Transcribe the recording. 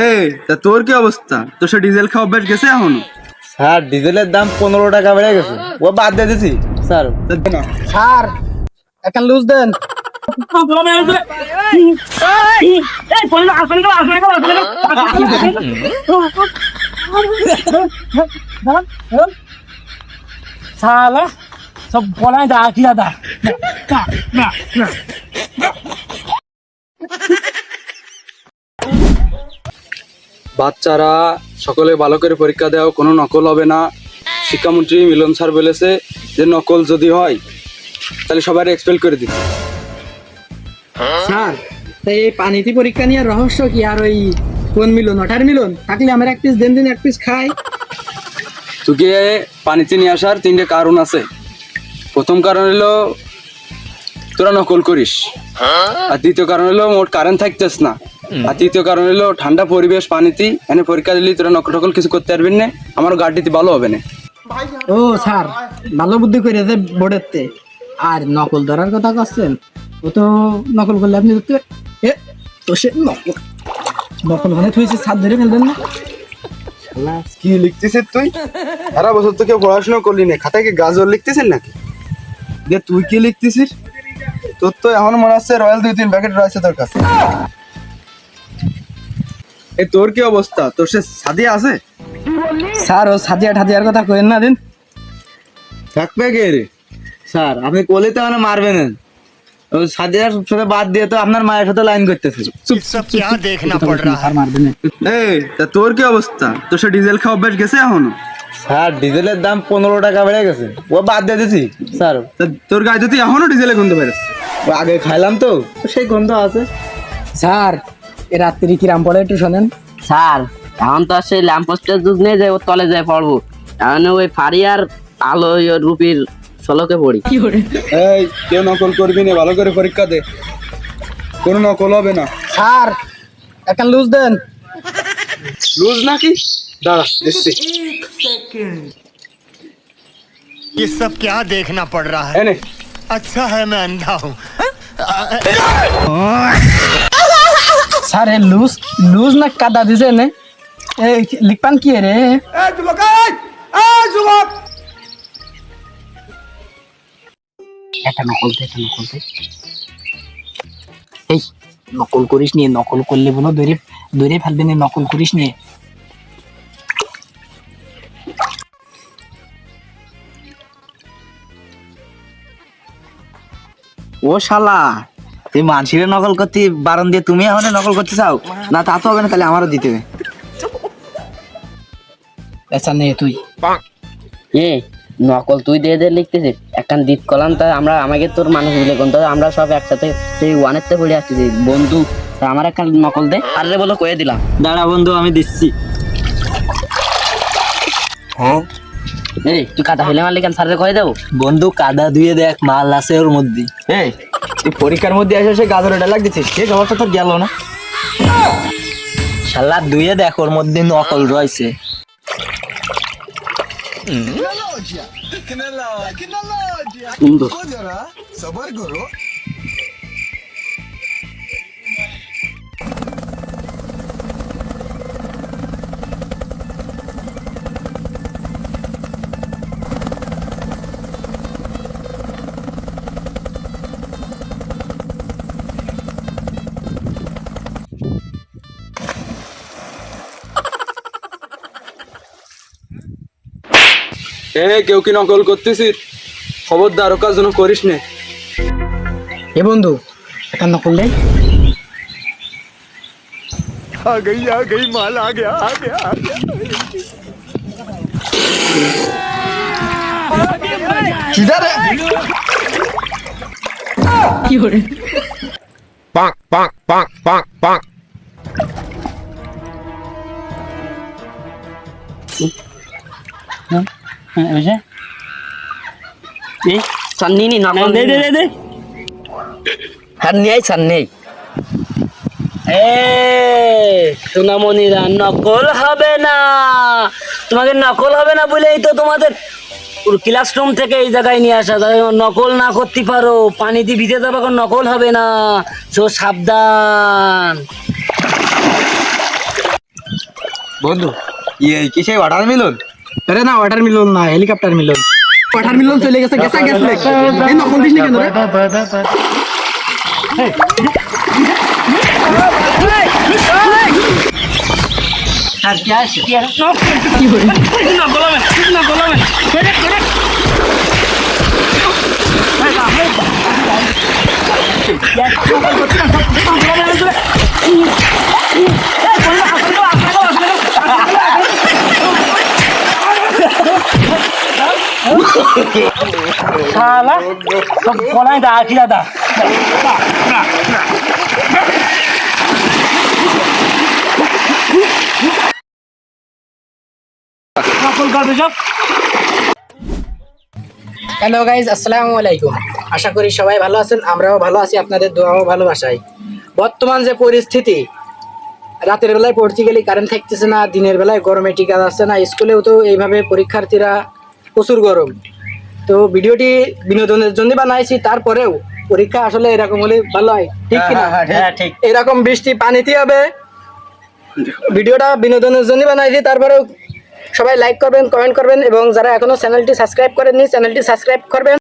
এই তা তোর কি অবস্থা? তোর সে ডিজেল খাওয়া অভ্যাস গেছে এখনো? স্যার ডিজেলের দাম 15 টাকা বেড়ে গেছে, ও বাদ দিয়ে দিছি স্যার। না স্যার একটা লুজ দেন। শালা সব বলাই দা কি দাদা বাচ্চারা সকলে ভালো করে পরীক্ষা দাও, কোনো নকল হবে না। শিক্ষামন্ত্রী মিলন স্যার বলেছে যে নকল যদি হয় তাহলে সবাই এক্সপেল করে দিবে। স্যার তাই এই পানিতে পরীক্ষা নিয়ে রহস্য কি? আর ওই কোন মিলন ওঠার মিলন থাকলে আমার এক পিস দেন দিন, এক পিস খাই। তোকে পানিতে নিয়ে আসার 3টে কারণ আছে। প্রথম কারণ হলো তোরা নকল করিস, আর দ্বিতীয় কারণ হলো মোট কারেন্ট থাকতেস না, আর তৃতীয় কারণ হলো ঠান্ডা পরিবেশ পানিতে এনে পরীক্ষা দিলি তোরা নকল টকল কিছু করতে পারবি না, আমার গাড়িতে ভালো হবে না। ও স্যার ভালো বুদ্ধি করে যে বোর্ডেরতে। আর নকল ধরার কথা করছেন, ও তো নকল করলে আপনি ধরতে এ তো সে নকল নকল মানে তুই ছাদ ধরে ফেলবেন না? কি লিখতেছিস তুই? সারা বছর তো কেউ পড়াশোনা করলি না, খাতায় কি গাজর লিখতেছিস নাকি? যে তুই কি লিখতেছিস? তোর তো এখন মনে হচ্ছে রয়্যাল 2-3 প্যাকেট রয়েছে তোর কাছে। এ তোর কি অবস্থা? তোর সে সাদিয়া আছে? স্যার ও সাজিয়া ঠাজিয়ার কথা কইেন না দিন। থাকবে কে রে স্যার? আপনি কোলে তো মানে মারবেন, ও সাদিয়ার সাথে বাদ দিয়ে তো আপনার মায়ের সাথে লাইন করতেছে। চুপ सब क्या देखना पड़ रहा है। আর মারবেন না। এই তা তোর কি অবস্থা? তোর সে ডিজেল খাওয়া অভ্যাস গেছে এখনো? স্যার ডিজেলের দাম 15 টাকা বেড়ে গেছে, ও বাদ দিয়ে দিছি স্যার। তা তোর গায়ে তো তুই এখনো ডিজেলে গন্ধ বেরোচ্ছে। ও আগে খাইলাম তো সেই গন্ধ আছে। স্যার এ রাত্রি কিরাম পড়ে একটু শোনেন। স্যার এখন তো আর সেই ল্যাম্পপোস্টের যুগ নেই যে ওর তলে যায় পড়বো, এখন ওই ফাড়ি আর আলো ওই রুপির শোলকে পড়ি। এই কেউ নকল করবি না, ভালো করে পরীক্ষা দে, কোনো নকল হবে না। স্যার একটা লুজ দেন। লুজ নাকি? দাঁড়া দিচ্ছি। ये सब क्या देखना पड़ रहा है। এনে अच्छा है मैं अंधा हूँ। স্যার এ লুজ লুজ না কাদা দিছে নে? এ লিখপান কি রে? একটা নকল দে, একটা নকল দে। এই নকল করিস নিয়ে, নকল করলে বলো দৌড়ে দৌড়ে ফেলবে না, নকল করিস নিয়ে। ও শালা তুই মানসিরে নকল করতে বারণ দিয়ে তুমি এখন নকল করতে চাও না? তা তো হবে না, তাহলে আমারও দিতে হবে। আচ্ছা নে তুই। এ নকল তুই দিয়ে দিয়ে লিখতেছিস একখান দিত কলাম, তা আমরা আমাকে তোর মানুষ মিলে কোন আমরা সব একসাথে সেই ওয়ানের তে পড়ে আসছি বন্ধু, তা আমার একটা নকল দে। আরে বলো কয়ে দিলাম। দাঁড়া বন্ধু আমি দিচ্ছি। এই তুই কাটা ফেলে মারলি কেন? স্যারে কয়ে দেবো। বন্ধু কাদা ধুয়ে দেখ মাল আছে ওর মধ্যে। এই তুই পরীক্ষার মধ্যে এসে সে গাজরে ডালাক দিচ্ছিস, সে খবরটা তোর গেল না? শালা ধুয়ে দেখ ওর মধ্যে নকল রয়েছে। সুন্দর। কেউ কি নকল করতেছিস? খবরদার ওকার জন্য করিস না। এ বন্ধু একটা নকল দে। आ गई माल आ गया आ गया आ गया। এই সান্নি নি নকল দে দে দে দে আর নেই সান নেই। সোনামণিরা নকল হবে না, তোমাদের নকল হবে না বলেই তো তোমাদের ক্লাসরুম থেকে এই জায়গায় নিয়ে আসা। নকল না করতে পারো, পানিতে ভিজে যাবে, নকল হবে না। সো সাবধান। বন্ধু কি সেই ওয়াটার মিলন? আরে না, ওয়াটার মিলন না, হেলিকপ্টার মিলন। ওয়াটার মিলন চলে গেছে, গেছে গেছে। এই নকল দিস না কেন রে? স্যার কি আছে কি হলো? নকল হবে নকল হবে শালা সব বলাই দা কি দাদা নকল করবে সব। হ্যালো গাইজ, আসসালামু আলাইকুম। আশা করি সবাই ভালো আছেন, আমরাও ভালো আছি আপনাদের দোয়া ও ভালোবাসায়। বর্তমান যে পরিস্থিতি, রাতের বেলায় পড়তে গেলে কারেন্ট থাকতেছে না, দিনের বেলায় গরমে টিকা যাচ্ছে না, স্কুলেও তো এইভাবে পরীক্ষার্থীরা প্রচুর গরম। তো ভিডিওটি বিনোদনের জন্য বানাইছি, তারপরেও পরীক্ষা আসলে এরকম হলে ভালো হয়, ঠিক কিনা? হ্যাঁ ঠিক। এরকম বৃষ্টি পানিতে হবে। ভিডিওটা বিনোদনের জন্য বানাইছি, তারপরেও সবাই লাইক করবেন, কমেন্ট করবেন এবং যারা এখনো চ্যানেলটি সাবস্ক্রাইব করেননি চ্যানেলটি সাবস্ক্রাইব করবেন।